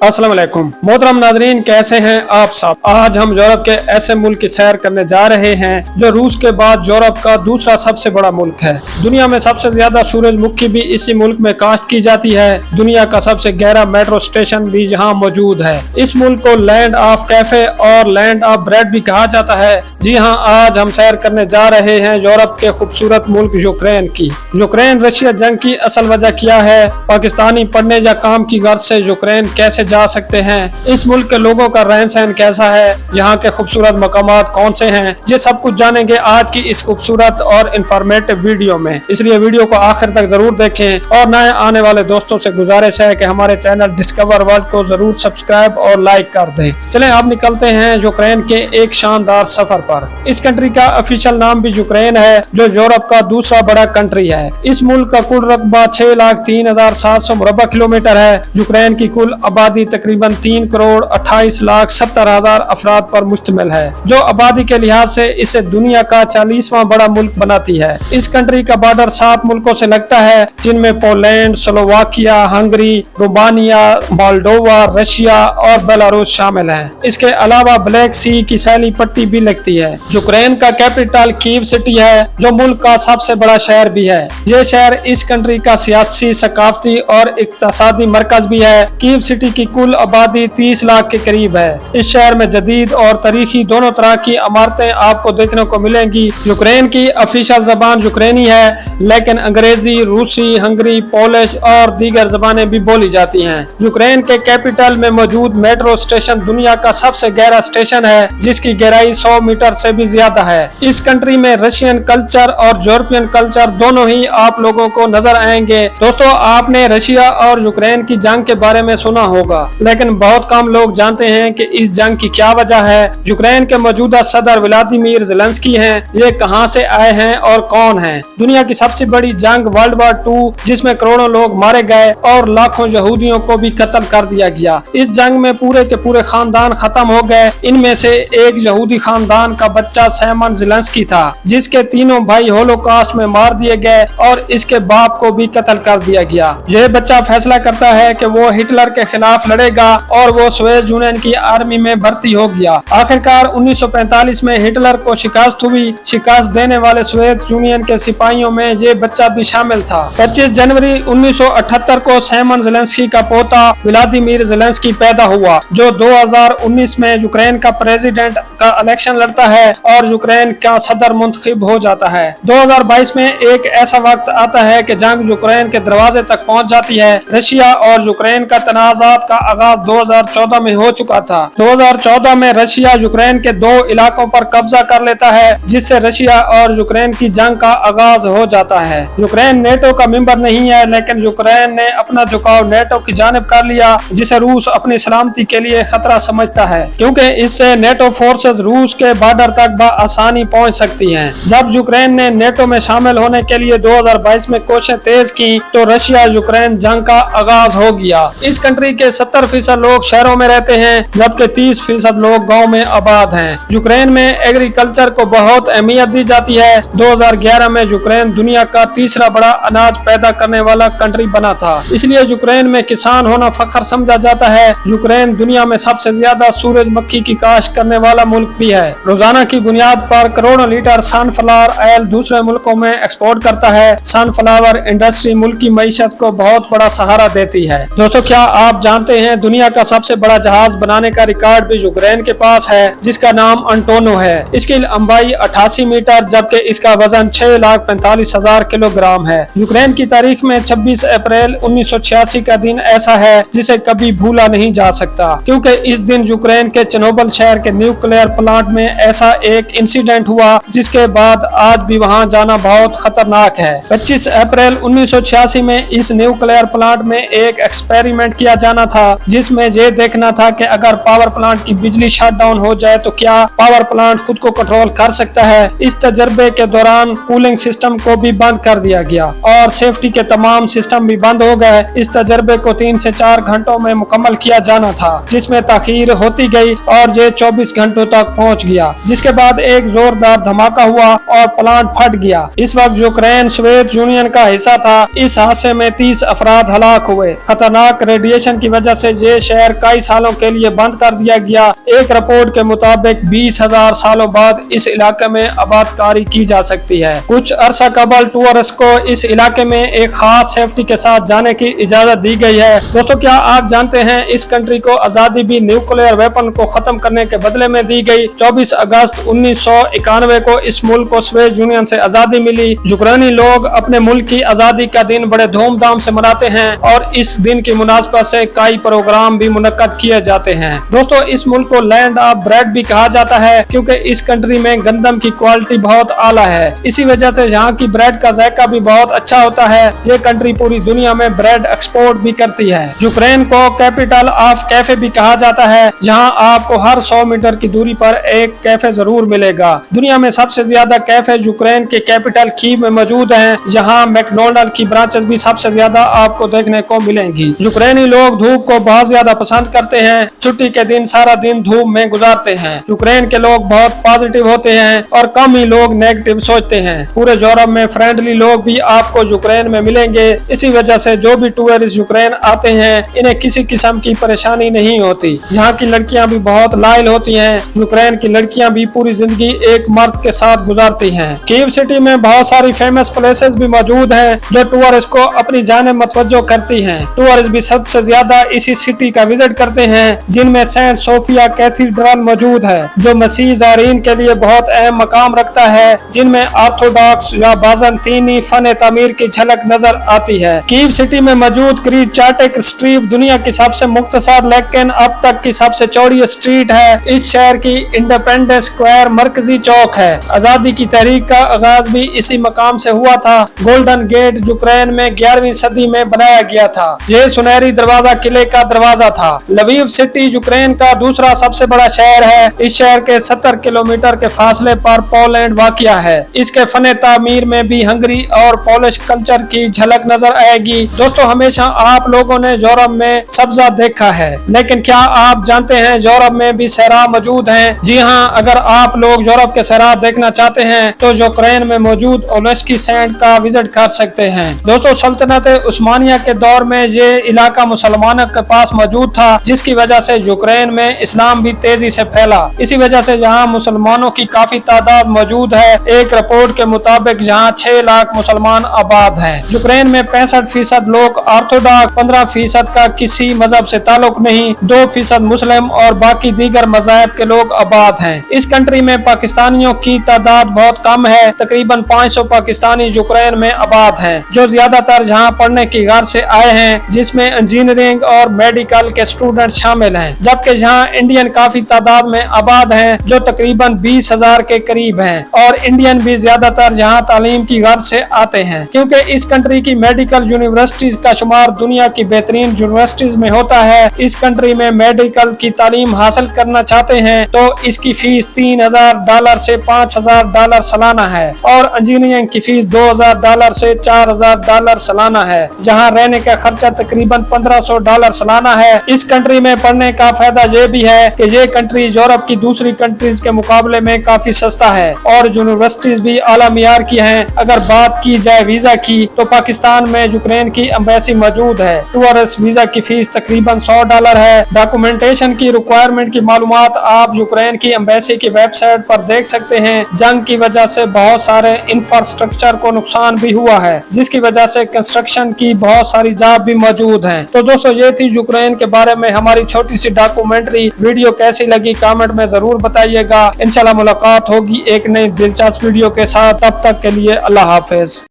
अस्सलाम वालेकुम मोहतरम नाजरीन, कैसे हैं आप सब। आज हम यूरोप के ऐसे मुल्क की सैर करने जा रहे हैं जो रूस के बाद यूरोप का दूसरा सबसे बड़ा मुल्क है। दुनिया में सबसे ज्यादा सूरजमुखी भी इसी मुल्क में काश्त की जाती है। दुनिया का सबसे गहरा मेट्रो स्टेशन भी यहाँ मौजूद है। इस मुल्क को लैंड ऑफ कैफे और लैंड ऑफ ब्रेड भी कहा जाता है। जी हाँ, आज हम सैर करने जा रहे हैं यूरोप के खूबसूरत मुल्क यूक्रेन की। यूक्रेन रशिया जंग की असल वजह क्या है, पाकिस्तानी पढ़ने या काम की गर्ज से यूक्रेन कैसे जा सकते हैं, इस मुल्क के लोगों का रहन सहन कैसा है, यहाँ के खूबसूरत मकामात कौन से हैं, ये सब कुछ जानेंगे आज की इस खूबसूरत और इंफॉर्मेटिव वीडियो में। इसलिए वीडियो को आखिर तक जरूर देखें और नए आने वाले दोस्तों से गुजारिश है कि हमारे चैनल डिस्कवर वर्ल्ड को जरूर सब्सक्राइब और लाइक कर दें। चलें आप निकलते हैं यूक्रेन के एक शानदार सफर पर। इस कंट्री का ऑफिशियल नाम भी यूक्रेन है, जो यूरोप का दूसरा बड़ा कंट्री है। इस मुल्क का कुल रकबा 6,03,700 मुरबा किलोमीटर है। यूक्रेन की कुल आबादी तकरीबन 3,28,70,000 अफराद पर मुश्तमिल है, जो आबादी के लिहाज से इसे दुनिया का 40वां बड़ा मुल्क बनाती है। इस कंट्री का बॉर्डर 7 मुल्कों से लगता है, जिनमें Poland, Slovakia, Hungary, Romania, Moldova, Russia और बेलारूस शामिल हैं। इसके अलावा ब्लैक सी की सैली पट्टी भी लगती है। यूक्रेन का कैपिटल कीव सिटी है, जो मुल्क का सबसे बड़ा शहर भी है। ये शहर इस कंट्री का सियासी, सकाफती और इक्तसादी मरकज भी है। कीव सिटी की कुल आबादी 30 लाख के करीब है। इस शहर में जदीद और तारीखी दोनों तरह की इमारतें आपको देखने को मिलेंगी। यूक्रेन की ऑफिशियल जबान यूक्रेनी है, लेकिन अंग्रेजी, रूसी, हंगरी, पोलिश और दीगर जबानें भी बोली जाती हैं। यूक्रेन के कैपिटल में मौजूद मेट्रो स्टेशन दुनिया का सबसे गहरा स्टेशन है, जिसकी गहराई 100 मीटर से भी ज्यादा है। इस कंट्री में रशियन कल्चर और यूरोपियन कल्चर दोनों ही आप लोगों को नजर आएंगे। दोस्तों, आपने रशिया और यूक्रेन की जंग के बारे में सुना होगा, लेकिन बहुत कम लोग जानते हैं कि इस जंग की क्या वजह है। यूक्रेन के मौजूदा सदर व्लादिमीर ज़ेलेंस्की हैं। ये कहां से आए हैं और कौन हैं? दुनिया की सबसे बड़ी जंग वर्ल्ड वॉर 2, जिसमें करोड़ों लोग मारे गए और लाखों यहूदियों को भी कत्ल कर दिया गया। इस जंग में पूरे के पूरे खानदान खत्म हो गए। इनमें से एक यहूदी खानदान का बच्चा सैमन ज़ेलेंस्की था, जिसके तीनों भाई होलोकॉस्ट में मार दिए गए और इसके बाप को भी कत्ल कर दिया गया। यह बच्चा फैसला करता है कि वो हिटलर के खिलाफ लड़ेगा और वो सोवियत यूनियन की आर्मी में भर्ती हो गया। आखिरकार 1945 में हिटलर को शिकस्त हुई। शिकस्त देने वाले सोवियत यूनियन के सिपाहियों में ये बच्चा भी शामिल था। 25 जनवरी 1978 को सैमन ज़ेलेंस्की का पोता व्लादिमीर ज़ेलेंस्की पैदा हुआ, जो 2019 में यूक्रेन का प्रेसिडेंट का इलेक्शन लड़ता है और यूक्रेन का सदर मुंतखब हो जाता है। 2022 में एक ऐसा वक्त आता है कि जंग यूक्रेन के दरवाजे तक पहुंच जाती है। रशिया और यूक्रेन का तनाज़ात का आगाज 2014 में हो चुका था। 2014 में रशिया यूक्रेन के 2 इलाकों पर कब्जा कर लेता है, जिससे रशिया और यूक्रेन की जंग का आगाज हो जाता है। यूक्रेन नेटो का मेंबर नहीं है, लेकिन यूक्रेन ने अपना झुकाव नेटो की जानिब कर लिया, जिसे रूस अपनी सलामती के लिए खतरा समझता है, क्योंकि इससे नेटो फोर्सेस रूस के बॉर्डर तक आसानी पहुंच सकती हैं। जब यूक्रेन ने नेटो में शामिल होने के लिए 2022 में कोशिशें तेज की, तो रशिया यूक्रेन जंग का आगाज हो गया। इस कंट्री के 70% लोग शहरों में रहते हैं, जबकि 30% लोग गाँव में आबाद हैं। यूक्रेन में एग्रीकल्चर को बहुत अहमियत दी जाती है। 2011 में यूक्रेन दुनिया का तीसरा बड़ा अनाज पैदा करने वाला कंट्री बना था, इसलिए यूक्रेन में किसान होना फख्र समझा जाता है। यूक्रेन दुनिया में सबसे ज्यादा सूरजमुखी की काश्त करने वाला मुल्क भी है। रोजाना की बुनियाद पर करोड़ों लीटर सनफ्लावर ऑयल दूसरे मुल्कों में एक्सपोर्ट करता है। सनफ्लावर इंडस्ट्री मुल्क की मईशत को बहुत बड़ा सहारा देती है। दोस्तों, क्या आप जानते हैं दुनिया का सबसे बड़ा जहाज बनाने का रिकॉर्ड भी यूक्रेन के पास है, जिसका नाम अंटोनो है। इसकी लंबाई 88 मीटर जबकि इसका वजन 6,45,000 किलोग्राम है। यूक्रेन की तारीख में 26 अप्रैल 1986 का दिन ऐसा है जिसे कभी भूला नहीं जा सकता, क्योंकि इस दिन यूक्रेन के चेर्नोबिल शहर के न्यूक्लियर प्लांट में ऐसा एक इंसिडेंट हुआ, जिसके बाद आज भी वहां जाना बहुत खतरनाक है। 25 अप्रैल 1986 में इस न्यूक्लियर प्लांट में एक एक्सपेरिमेंट किया जाना था, जिसमें ये देखना था कि अगर पावर प्लांट की बिजली शट डाउन हो जाए तो क्या पावर प्लांट खुद को कंट्रोल कर सकता है। इस तजर्बे के दौरान कूलिंग सिस्टम को भी बंद कर दिया गया और सेफ्टी के तमाम सिस्टम भी बंद हो गए। इस तजर्बे को 3 से 4 घंटों में मुकम्मल किया जाना था, जिसमें ताखीर होती गई और ये 24 घंटों तक पहुंच गया, जिसके बाद एक जोरदार धमाका हुआ और प्लांट फट गया। इस वक्त यूक्रेन सोवियत यूनियन का हिस्सा था। इस हादसे में 30 अफराद हलाक हुए। खतरनाक रेडिएशन की वजह वजह से ये शहर कई सालों के लिए बंद कर दिया गया। एक रिपोर्ट के मुताबिक 20,000 सालों बाद इस इलाके में आबादकारी की जा सकती है। कुछ अरसा कबल टूरिस्ट को इस इलाके में एक खास सेफ्टी के साथ जाने की इजाजत दी गई है। दोस्तों, क्या आप जानते हैं इस कंट्री को आजादी भी न्यूक्लियर वेपन को खत्म करने के बदले में दी गई। 24 अगस्त 1991 को इस मुल्क को सोवियत यूनियन से आजादी मिली। यूक्रेनी लोग अपने मुल्क की आजादी का दिन बड़े धूमधाम से मनाते हैं और इस दिन की मुनासबत से कई प्रोग्राम भी मुनक्कद किए जाते हैं। दोस्तों, इस मुल्क को लैंड ऑफ ब्रेड भी कहा जाता है क्योंकि इस कंट्री में गंदम की क्वालिटी बहुत आला है। इसी वजह से यहाँ की ब्रेड का जायका भी बहुत अच्छा होता है। ये कंट्री पूरी दुनिया में ब्रेड एक्सपोर्ट भी करती है। यूक्रेन को कैपिटल ऑफ कैफे भी कहा जाता है। यहाँ आपको हर 100 मीटर की दूरी पर एक कैफे जरूर मिलेगा। दुनिया में सबसे ज्यादा कैफे यूक्रेन के कैपिटल कीव में मौजूद हैं। यहाँ मैकडोनल्ड की ब्रांचेस भी सबसे ज्यादा आपको देखने को मिलेंगी। यूक्रेनी लोग धूप को बहुत ज्यादा पसंद करते हैं। छुट्टी के दिन सारा दिन धूप में गुजारते हैं। यूक्रेन के लोग बहुत पॉजिटिव होते हैं और कम ही लोग नेगेटिव सोचते हैं। पूरे यूरोप में फ्रेंडली लोग भी आपको यूक्रेन में मिलेंगे। इसी वजह से जो भी टूरिस्ट यूक्रेन आते हैं इन्हें किसी किस्म की परेशानी नहीं होती। यहाँ की लड़कियां भी बहुत लायल होती हैं। यूक्रेन की लड़कियां भी पूरी जिंदगी एक मर्द के साथ गुजारती हैं। कीव सिटी में बहुत सारी फेमस प्लेसेस भी मौजूद हैं जो टूरिस्ट को अपनी जाने मतवज्जो करती हैं। टूरिस्ट भी सबसे ज्यादा इसी सिटी का विजिट करते हैं, जिनमें सेंट सोफिया कैथीड्रल मौजूद है जो मसीह ज़ायरीन के लिए बहुत अहम मकाम रखता है, जिनमें ऑर्थोडॉक्स या बाज़ंतीनी फन तामीर की झलक नजर आती है। कीव सिटी में मौजूद क्रीचाटिक स्ट्रीट दुनिया की सबसे मुख्तसर लेकिन अब तक की सबसे चौड़ी स्ट्रीट है। इस शहर की इंडिपेंडेंस स्क्वायर मरकजी चौक है। आजादी की तहरीक का आगाज भी इसी मकाम से हुआ था। गोल्डन गेट यूक्रेन में 11वीं सदी में बनाया गया था। यह सुनहरी दरवाजा किले का दरवाजा था। लवीव सिटी यूक्रेन का दूसरा सबसे बड़ा शहर है। इस शहर के 70 किलोमीटर के फासले पर पोलैंड वाक़िया है। इसके फन तामीर में भी हंगरी और पोलिश कल्चर की झलक नजर आएगी। दोस्तों, हमेशा आप लोगों ने यूरोप में सब्जा देखा है, लेकिन क्या आप जानते हैं यूरोप में भी सहरा मौजूद हैं? जी हाँ, अगर आप लोग यूरोप के सहरा देखना चाहते हैं तो यूक्रेन में मौजूद ओलेस्की सैंड का विजिट कर सकते हैं। दोस्तों, सल्तनत उस्मानिया के दौर में ये इलाका मुसलमानों के पास मौजूद था, जिसकी वजह से यूक्रेन में इस्लाम भी तेजी से फैला। इसी वजह से यहाँ मुसलमानों की काफी तादाद मौजूद है। एक रिपोर्ट के मुताबिक यहाँ 6 लाख मुसलमान आबाद हैं। यूक्रेन में 65% लोग ऑर्थोडॉक्स, 15% का किसी मजहब से ताल्लुक नहीं, 2% मुस्लिम और बाकी दीगर मज़ाहब के लोग आबाद हैं। इस कंट्री में पाकिस्तानियों की तादाद बहुत कम है। तकरीबन 500 पाकिस्तानी यूक्रेन में आबाद हैं, जो ज्यादातर यहाँ पढ़ने की गर्ज से आए हैं, जिसमें इंजीनियरिंग और मेडिकल के स्टूडेंट शामिल हैं। जबकि यहाँ इंडियन काफी तादाद में आबाद हैं, जो तकरीबन 20,000 के करीब हैं, और इंडियन भी ज्यादातर यहाँ तालीम की गर्ज से आते हैं, क्योंकि इस कंट्री की मेडिकल यूनिवर्सिटीज का शुमार दुनिया की बेहतरीन यूनिवर्सिटीज में होता है। इस कंट्री में मेडिकल की तालीम हासिल करना चाहते हैं तो इसकी फीस $3,000 से $5,000 सालाना है और इंजीनियरिंग की फीस $2,000 से $4,000 सालाना है। जहाँ रहने का खर्चा तकरीबन $1,500 सालाना है। इस कंट्री में पढ़ने का फायदा ये भी है कि ये कंट्री यूरोप की दूसरी कंट्रीज के मुकाबले में काफी सस्ता है और यूनिवर्सिटीज भी आला मियार की हैं। अगर बात की जाए वीजा की तो पाकिस्तान में यूक्रेन की एम्बेसी मौजूद है। टूरिस्ट वीजा की फीस तकरीबन $100 है। डॉक्यूमेंटेशन की रिक्वायरमेंट की मालूमात आप यूक्रेन की एम्बेसी की वेबसाइट पर देख सकते हैं। जंग की वजह से बहुत सारे इंफ्रास्ट्रक्चर को नुकसान भी हुआ है, जिसकी वजह से कंस्ट्रक्शन की बहुत सारी जॉब भी मौजूद हैं। तो दोस्तों, ये थी यूक्रेन के बारे में हमारी छोटी सी डॉक्यूमेंट्री। वीडियो कैसी लगी कमेंट में जरूर बताइएगा। इंशाल्लाह मुलाकात होगी एक नई दिलचस्प वीडियो के साथ। तब तक के लिए अल्लाह हाफिज।